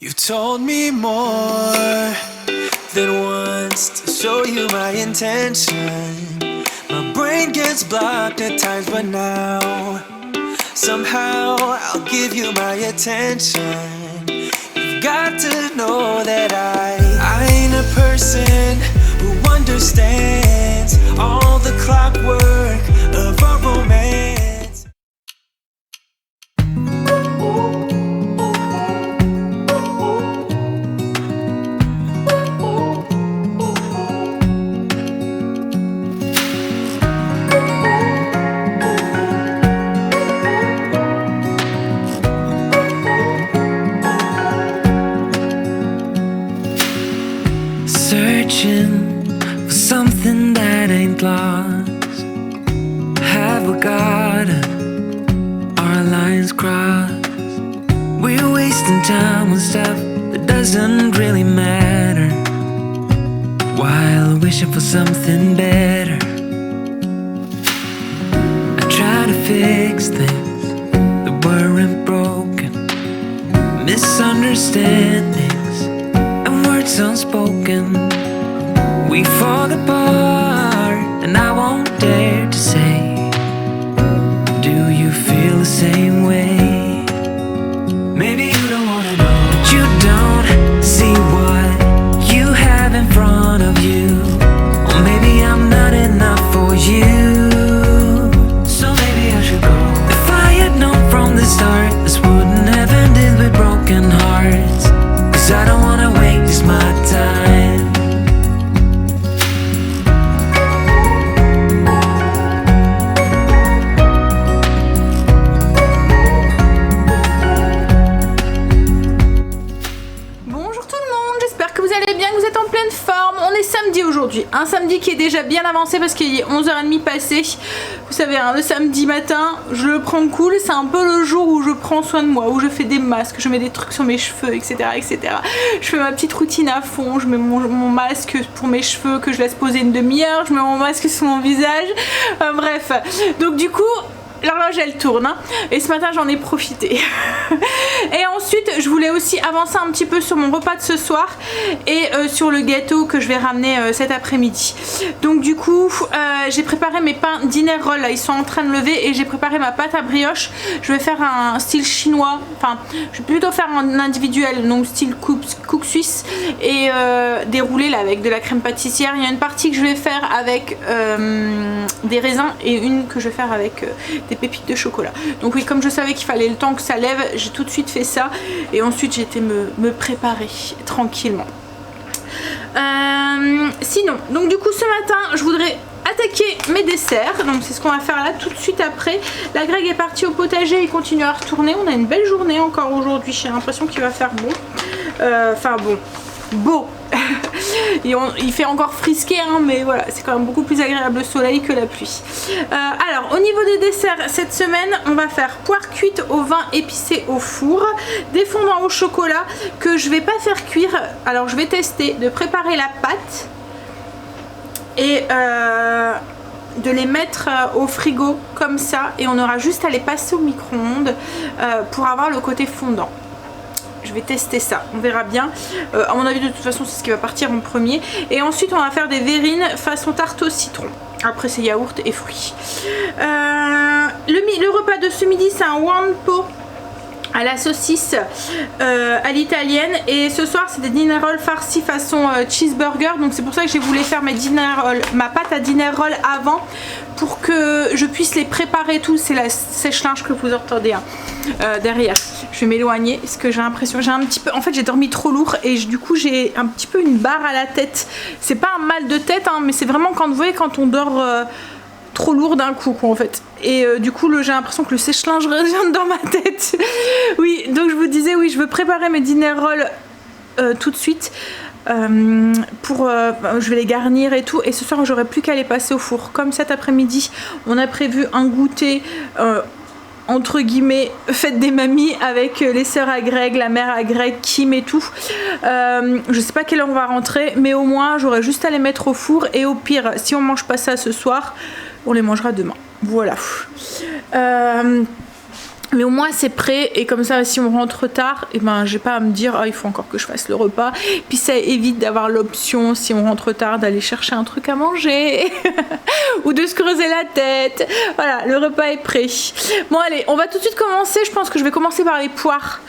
You've told me more than once to show you my intention. My brain gets blocked at times, but now somehow I'll give you my attention. You've got to know that I ain't a person who understands all the clockwork of our romance. Searching for something that ain't lost. Have we got our lines crossed? We're wasting time on stuff that doesn't really matter, while wishing for something better. I try to fix things that weren't broken, misunderstandings and words unspoken. We fall apart, and I won't dare to say, do you feel the same way? Maybe you don't wanna know, but you don't see what you have in front of you. Or maybe I'm not enough for you, so maybe I should go. If I had known from the start, this wouldn't have ended with broken hearts. Cause I don't wanna waste my time. Samedi aujourd'hui, un samedi qui est déjà bien avancé parce qu'il est 11h30 passé. Vous savez, hein, le samedi matin, je le prends cool, c'est un peu le jour où je prends soin de moi, où je fais des masques, je mets des trucs sur mes cheveux, etc. etc. Je fais ma petite routine à fond, je mets mon masque pour mes cheveux que je laisse poser une demi-heure, je mets mon masque sur mon visage, bref. Donc du coup, l'horloge elle tourne, hein, et ce matin j'en ai profité. Et ensuite je voulais aussi avancer un petit peu sur mon repas de ce soir et sur le gâteau que je vais ramener cet après-midi. Donc du coup j'ai préparé mes pains dinner roll, là, ils sont en train de lever, et j'ai préparé ma pâte à brioche. Je vais faire un style chinois, enfin je vais plutôt faire un individuel, donc style cook suisse, et déroulé là avec de la crème pâtissière. Il y a une partie que je vais faire avec des raisins et une que je vais faire avec des pépites de chocolat. Donc oui, comme je savais qu'il fallait le temps que ça lève, j'ai tout de suite fait ça, et ensuite j'ai été me préparer tranquillement. Sinon, donc du coup ce matin je voudrais attaquer mes desserts, donc c'est ce qu'on va faire là tout de suite après. La Greg est partie au potager, il continue à retourner. On a une belle journée encore aujourd'hui, j'ai l'impression qu'il va faire bon, enfin bon, beau. Il fait encore frisqué, hein, mais voilà, c'est quand même beaucoup plus agréable le soleil que la pluie. Alors au niveau des desserts, cette semaine on va faire poire cuite au vin épicé au four, des fondants au chocolat que je vais pas faire cuire. Alors je vais tester de préparer la pâte et de les mettre au frigo comme ça, et on aura juste à les passer au micro-ondes pour avoir le côté fondant. Je vais tester ça, on verra bien. À mon avis de toute façon c'est ce qui va partir en premier. Et ensuite on va faire des verrines façon tarte au citron. Après c'est yaourt et fruits. Le repas de ce midi c'est un wampo à la saucisse à l'italienne, et ce soir c'est des dinner rolls farcis façon cheeseburger. Donc c'est pour ça que j'ai voulu faire mes dinner rolls, ma pâte à dinner roll avant, pour que je puisse les préparer tous. C'est la sèche-linge que vous entendez, hein, derrière. Je vais m'éloigner parce que j'ai l'impression, j'ai un petit peu, en fait j'ai dormi trop lourd, et du coup j'ai un petit peu une barre à la tête. C'est pas un mal de tête, hein, mais c'est vraiment quand vous voyez quand on dort trop lourd d'un coup quoi, en fait. Et du coup j'ai l'impression que le sèche-linge revient dans ma tête. Oui, donc je vous disais, oui, je veux préparer mes dinner rolls tout de suite. Je vais les garnir et tout, et ce soir j'aurai plus qu'à les passer au four. Comme cet après-midi on a prévu un goûter entre guillemets fête des mamies avec les sœurs à Greg, la mère à Greg, Kim et tout. Je sais pas quelle heure on va rentrer, mais au moins j'aurai juste à les mettre au four, et au pire si on mange pas ça ce soir, on les mangera demain. Voilà. Mais au moins c'est prêt et comme ça si on rentre tard, et ben j'ai pas à me dire il faut encore que je fasse le repas. Puis ça évite d'avoir l'option si on rentre tard d'aller chercher un truc à manger ou de se creuser la tête. Voilà, le repas est prêt. Bon allez, on va tout de suite commencer. Je pense que je vais commencer par les poires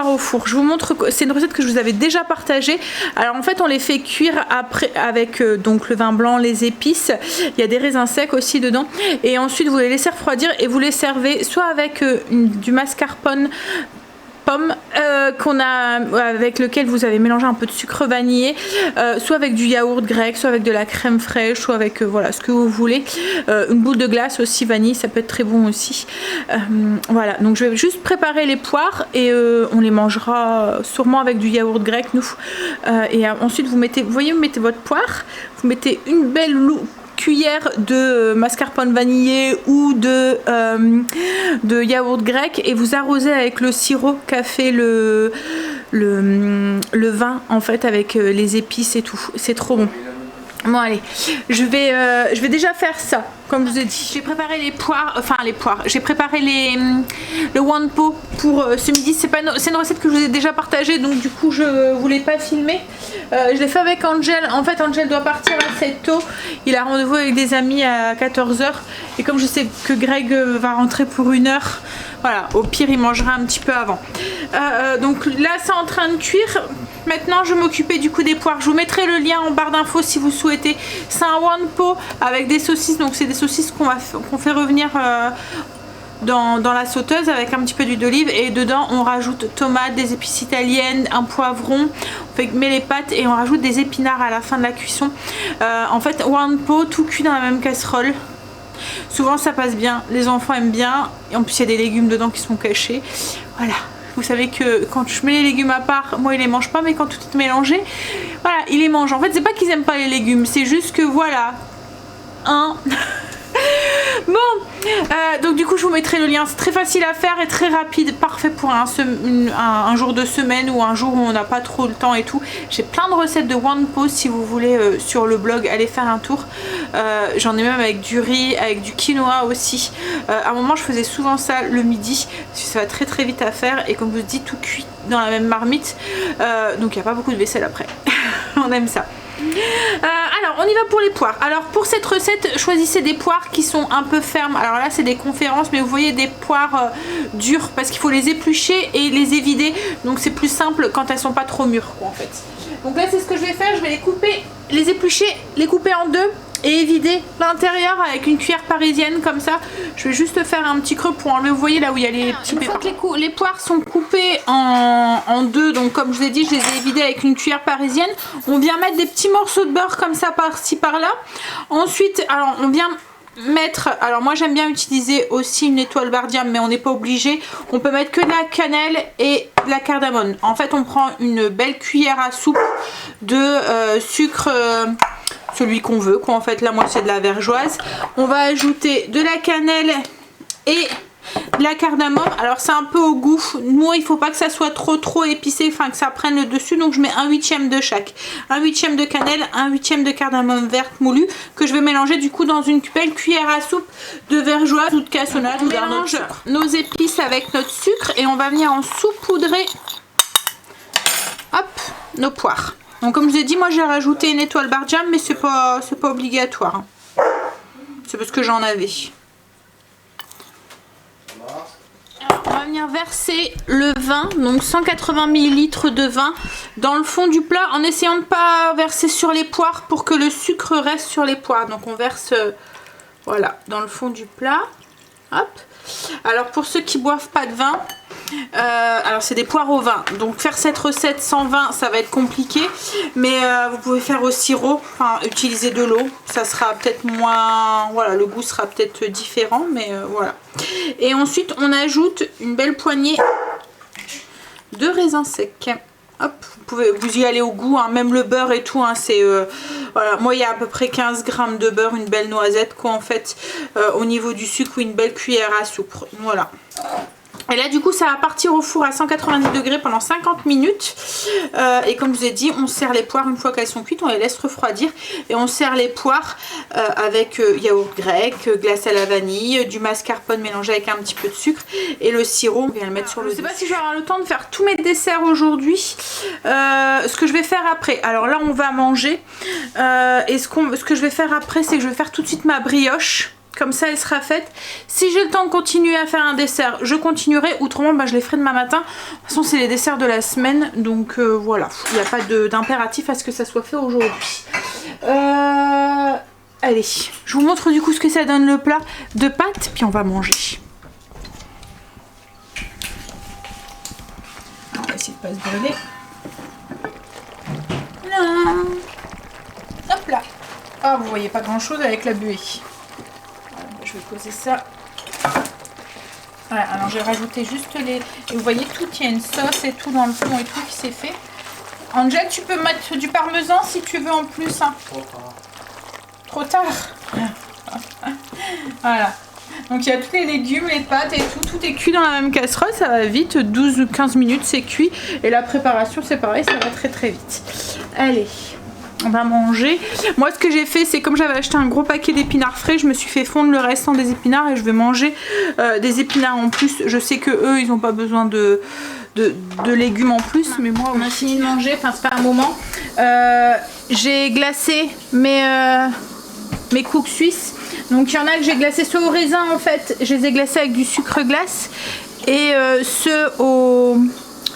au four. Je vous montre, c'est une recette que je vous avais déjà partagée. Alors en fait on les fait cuire après avec donc le vin blanc, les épices. Il y a des raisins secs aussi dedans et ensuite vous les laissez refroidir et vous les servez soit avec du mascarpone pomme avec lequel vous avez mélangé un peu de sucre vanillé, soit avec du yaourt grec, soit avec de la crème fraîche, soit avec voilà ce que vous voulez, une boule de glace aussi vanille, ça peut être très bon aussi. Voilà, donc je vais juste préparer les poires et on les mangera sûrement avec du yaourt grec nous. Et ensuite vous mettez, vous voyez, vous mettez votre poire, vous mettez une belle cuillère de mascarpone vanillé ou de yaourt grec et vous arrosez avec le sirop qu'a fait le vin en fait avec les épices et tout. C'est trop bon. Bon allez, je vais déjà faire ça. Comme je vous ai dit, j'ai préparé les poires, j'ai préparé le wanpo pour ce midi. C'est une recette que je vous ai déjà partagée, donc du coup je voulais pas filmer. Je l'ai fait avec Angel. En fait, Angel doit partir assez tôt. Il a rendez-vous avec des amis à 14 h. Et comme je sais que Greg va rentrer pour 1 heure, voilà, au pire il mangera un petit peu avant. Donc là c'est en train de cuire. Maintenant je vais m'occuper du coup des poires. Je vous mettrai le lien en barre d'infos si vous souhaitez. C'est un wanpo avec des saucisses, donc c'est des saucisses qu'on fait revenir dans la sauteuse avec un petit peu d'huile d'olive et dedans on rajoute tomates, des épices italiennes, un poivron, on met les pâtes et on rajoute des épinards à la fin de la cuisson. En fait wanpo tout cuit dans la même casserole. Souvent ça passe bien, les enfants aiment bien et en plus il y a des légumes dedans qui sont cachés. Voilà. Vous savez que quand je mets les légumes à part, moi ils les mangent pas, mais quand tout est mélangé, voilà, ils les mangent. En fait, c'est pas qu'ils aiment pas les légumes, c'est juste que voilà. Bon, donc du coup je vous mettrai le lien, c'est très facile à faire et très rapide, parfait pour un jour de semaine ou un jour où on n'a pas trop le temps et tout. J'ai plein de recettes de wanpo si vous voulez sur le blog, allez faire un tour. J'en ai même avec du riz, avec du quinoa aussi. À un moment je faisais souvent ça le midi, parce que ça va très très vite à faire et comme je vous dis tout cuit dans la même marmite, donc il n'y a pas beaucoup de vaisselle après. On aime ça. Alors on y va pour les poires. Alors pour cette recette choisissez des poires qui sont un peu fermes. Alors là c'est des conférences, mais vous voyez des poires dures parce qu'il faut les éplucher et les évider, donc c'est plus simple quand elles sont pas trop mûres quoi en fait. Donc là c'est ce que je vais faire, je vais les couper, les éplucher, les couper en deux et vider l'intérieur avec une cuillère parisienne comme ça. Je vais juste faire un petit creux pour enlever, vous voyez là où il y a les petits pépins. Une fois que les poires sont coupées en deux, donc comme je vous ai dit je les ai vidées avec une cuillère parisienne, on vient mettre des petits morceaux de beurre comme ça par-ci par-là. Ensuite alors on vient mettre, alors moi j'aime bien utiliser aussi une étoile Bardiam mais on n'est pas obligé, on peut mettre que de la cannelle et de la cardamone. En fait on prend une belle cuillère à soupe de sucre, celui qu'on veut quoi, en fait là moi c'est de la vergeoise. On va ajouter de la cannelle et de la cardamome, alors c'est un peu au goût, moi il faut pas que ça soit trop épicé, enfin que ça prenne le dessus, donc je mets 1/8 de chaque, 1/8 de cannelle, 1/8 de cardamome verte moulue que je vais mélanger du coup dans une belle cuillère à soupe de vergeoise ou de cassonade. On mélange nos épices avec notre sucre et on va venir en saupoudrer hop nos poires. Donc comme je vous ai dit moi j'ai rajouté une étoile Bardiam mais c'est pas obligatoire hein. C'est parce que j'en avais. Alors, on va venir verser le vin, donc 180 ml de vin dans le fond du plat en essayant de ne pas verser sur les poires pour que le sucre reste sur les poires. Donc on verse voilà dans le fond du plat. Hop. Alors pour ceux qui boivent pas de vin, alors c'est des poires au vin, donc faire cette recette sans vin ça va être compliqué, mais vous pouvez faire au sirop, enfin utiliser de l'eau, ça sera peut-être moins, voilà, le goût sera peut-être différent, mais voilà. Et ensuite on ajoute une belle poignée de raisins secs. Hop, vous y allez au goût, hein, même le beurre et tout, hein, c'est voilà, moi il y a à peu près 15 g de beurre, une belle noisette quoi en fait, au niveau du sucre, une belle cuillère à soupe, voilà. Et là du coup ça va partir au four à 190 degrés pendant 50 minutes et comme je vous ai dit, on sert les poires une fois qu'elles sont cuites, on les laisse refroidir et on sert les poires avec yaourt grec, glace à la vanille, du mascarpone mélangé avec un petit peu de sucre et le sirop. On vient le mettre sur le. Je sais pas si je vais avoir le temps de faire tous mes desserts aujourd'hui. Ce que je vais faire après, alors là on va manger et ce que je vais faire après, c'est que je vais faire tout de suite ma brioche. Comme ça elle sera faite. Si j'ai le temps de continuer à faire un dessert, je continuerai. Autrement bah, je les ferai demain matin. De toute façon c'est les desserts de la semaine. Donc voilà, il n'y a pas d'impératif à ce que ça soit fait aujourd'hui. Allez, je vous montre du coup ce que ça donne le plat de pâtes. Puis on va manger. Alors, on va essayer de pas se brûler. Là. Hop là. Ah vous voyez pas grand chose avec la buée. Je vais poser ça. Voilà, alors j'ai rajouté juste les... Et vous voyez tout, il y a une sauce et tout dans le fond et tout qui s'est fait. Angel, tu peux mettre du parmesan si tu veux en plus. Hein. Trop tard. Voilà. Donc il y a tous les légumes, les pâtes et tout. Tout est cuit dans la même casserole. Ça va vite. 12 ou 15 minutes, c'est cuit. Et la préparation, c'est pareil, ça va très très vite. Allez. On va manger. Moi ce que j'ai fait, c'est comme j'avais acheté un gros paquet d'épinards frais, je me suis fait fondre le restant des épinards et je vais manger des épinards en plus. Je sais que eux ils n'ont pas besoin de légumes en plus, mais moi on a fini de manger, enfin c'est pas un moment. J'ai glacé mes cookies suisses. Donc il y en a que j'ai glacé soit au raisin en fait, je les ai glacés avec du sucre glace et ceux au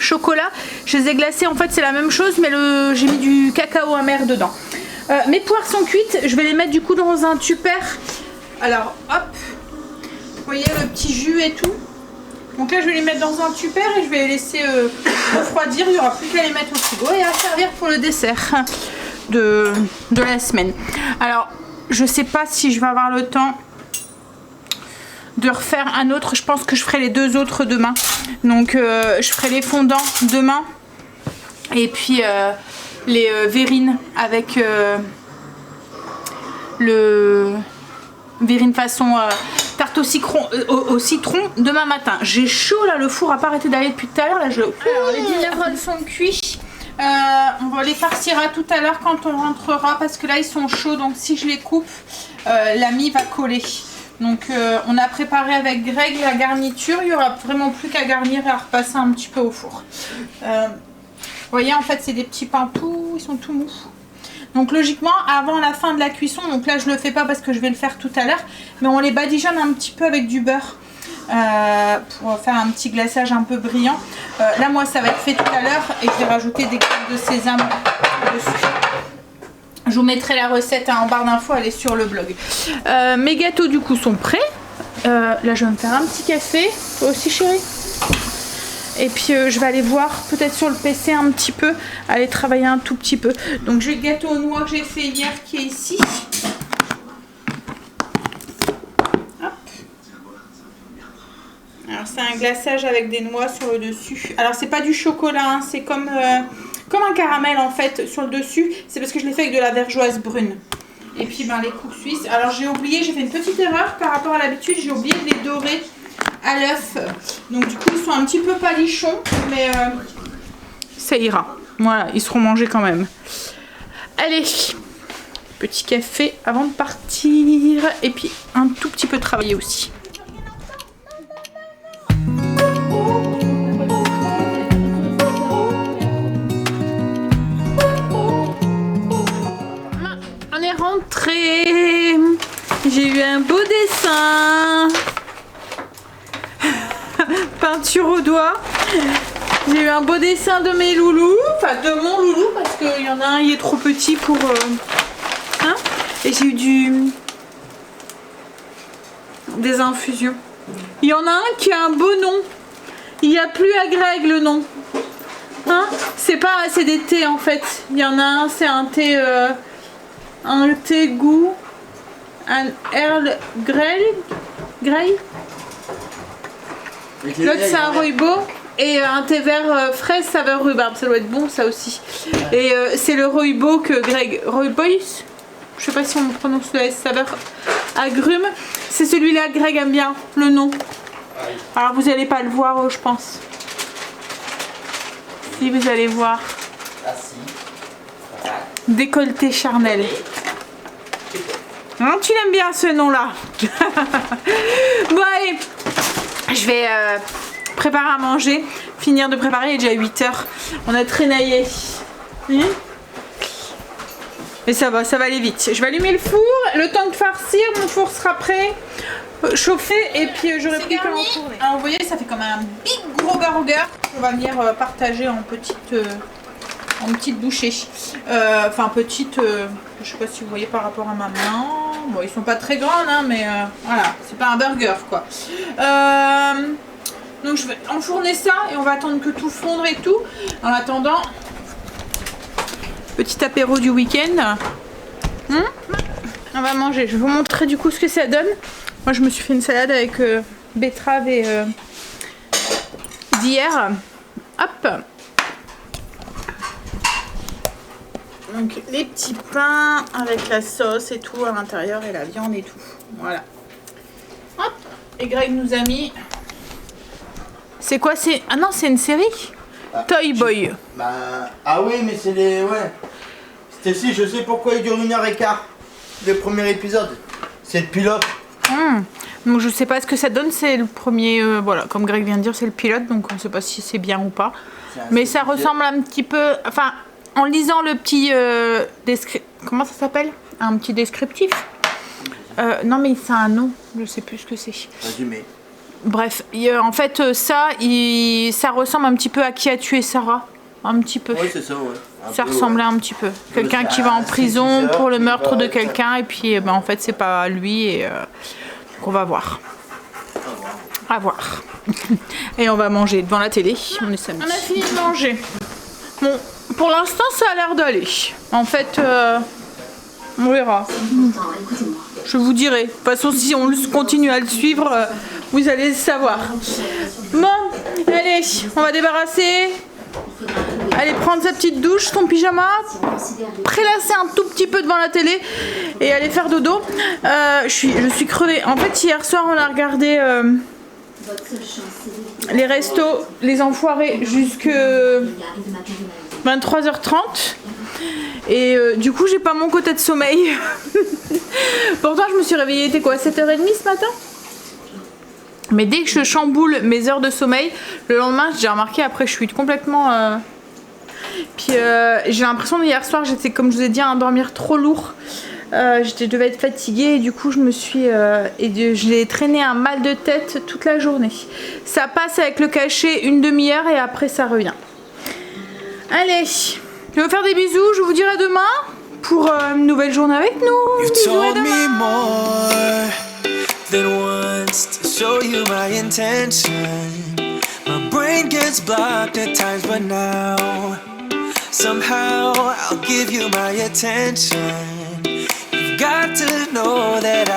chocolat, je les ai glacés, en fait c'est la même chose mais j'ai mis du cacao amer dedans. Mes poires sont cuites, je vais les mettre du coup dans un tupper. Alors hop, vous voyez le petit jus et tout. Donc là je vais les mettre dans un tupper et je vais les laisser refroidir, il n'y aura plus qu'à les mettre au frigo et à servir pour le dessert de la semaine. Alors je sais pas si je vais avoir le temps de refaire un autre, je pense que je ferai les deux autres demain. Donc je ferai les fondants demain et puis les verrines avec le verrine façon tarte au citron demain matin. J'ai chaud là, le four a pas arrêté d'aller depuis tout à l'heure. Alors les dinner sont cuits. On va les farcira tout à l'heure quand on rentrera parce que là ils sont chauds, donc si je les coupe la mie va coller. Donc on a préparé avec Greg la garniture, il n'y aura vraiment plus qu'à garnir et à repasser un petit peu au four. Vous voyez en fait c'est des petits pains ils sont tout mous. Donc logiquement avant la fin de la cuisson, donc là je le fais pas parce que je vais le faire tout à l'heure, mais on les badigeonne un petit peu avec du beurre pour faire un petit glaçage un peu brillant. Là moi ça va être fait tout à l'heure et je vais rajouter des graines de sésame dessus. Je vous mettrai la recette en barre d'infos, elle est sur le blog. Mes gâteaux du coup sont prêts. Là je vais me faire un petit café. Toi aussi chérie. Et puis je vais aller voir peut-être sur le PC un petit peu. Aller travailler un tout petit peu. Donc j'ai le gâteau aux noix que j'ai fait hier qui est ici. Hop. Alors c'est un glaçage avec des noix sur le dessus. Alors c'est pas du chocolat, hein, c'est comme un caramel en fait sur le dessus. C'est parce que je l'ai fait avec de la vergeoise brune. Et puis ben, les cookies suisses. Alors j'ai oublié, j'ai fait une petite erreur par rapport à l'habitude. J'ai oublié de les dorer à l'œuf. Donc du coup ils sont un petit peu palichons. Mais ça ira. Voilà, ils seront mangés quand même. Allez, petit café avant de partir. Et puis un tout petit peu travailler aussi. Rentrée, j'ai eu un beau dessin, peinture au doigt, j'ai eu un beau dessin de mes loulous, enfin de mon loulou parce qu'il y en a un il est trop petit pour hein, et j'ai eu des infusions. Il y en a un qui a un beau nom, il n'y a plus à Greg le nom, hein, c'est des thés en fait, il y en a un c'est un thé goût, un Earl Grey. L'autre c'est un rooibos et un thé vert fraise saveur rhubarbe, ça doit être bon ça aussi. Et c'est le rooibos que Greg, rooibos, je sais pas si on prononce la saveur agrume, c'est celui-là que Greg aime bien, le nom. Alors vous allez pas le voir, je pense. Si vous allez voir. Ah si. Voilà. Décolleté charnel. Hein, tu l'aimes bien ce nom-là. Bon allez, je vais préparer à manger, finir de préparer, il est déjà 8h. On a traînaillé. Mais ça va aller vite. Je vais allumer le four, le temps de farcir, mon four sera prêt, chauffé, et puis j'aurai plus qu'à l'enfourner. Alors vous voyez, ça fait comme un big gros burger. On va venir partager en petites bouchées. Enfin petites, je sais pas si vous voyez par rapport à ma main. Bon, ils sont pas très grandes, hein, mais voilà, c'est pas un burger quoi. Donc je vais enfourner ça et on va attendre que tout fondre et tout. En attendant, petit apéro du week-end. On va manger. Je vais vous montrer du coup ce que ça donne. Moi je me suis fait une salade avec betterave et d'hier. Hop. Donc les petits pains avec la sauce et tout à l'intérieur et la viande et tout. Voilà. Hop. Et Greg nous a mis. C'est quoi? C'est ah non, c'est une série. Toy Boy. Bah, ah oui, mais c'est les... Ouais. Stacy, je sais pourquoi il dure 1h15. Le premier épisode. C'est le pilote. Donc je sais pas ce que ça donne. C'est le premier... voilà, comme Greg vient de dire, c'est le pilote. Donc on sait pas si c'est bien ou pas. Mais ça ressemble un petit peu... Enfin, en lisant le petit... Comment ça s'appelle? Un petit descriptif. Non mais c'est un nom. Je sais plus ce que c'est. Résumé. Bref, en fait, ça ressemble un petit peu à Qui a tué Sarah. Un petit peu. Oui, c'est ça, ouais. Ça ressemblait un petit peu. Quelqu'un qui va en prison pour le meurtre de quelqu'un, et puis en fait, c'est pas lui, et donc on va voir. À voir. Et on va manger devant la télé. On est samedi. On a fini de manger. Bon, pour l'instant, ça a l'air d'aller. En fait, on verra. Je vous dirai. De toute façon, si on continue à le suivre, vous allez le savoir. Bon, allez, on va débarrasser. Allez, prendre sa petite douche, son pyjama, prélasser un tout petit peu devant la télé et aller faire dodo. Je suis crevée. En fait, hier soir, on a regardé les restos, les enfoirés, jusque 23h30. Et du coup, j'ai pas mon quota de sommeil. Pourtant, je me suis réveillée, était quoi, 7h30 ce matin? Mais dès que je chamboule mes heures de sommeil, le lendemain, j'ai remarqué, après, je suis complètement... Puis j'ai l'impression que hier soir, j'étais, comme je vous ai dit, à dormir trop lourd. Je devais être fatiguée et du coup, je me suis... j'ai traîné un mal de tête toute la journée. Ça passe avec le cachet une demi-heure et après, ça revient. Allez, je vais vous faire des bisous. Je vous dirai demain pour une nouvelle journée avec nous. Bisous à demain. Than once to show you my intention. My brain gets blocked at times, but now somehow I'll give you my attention. You've got to know that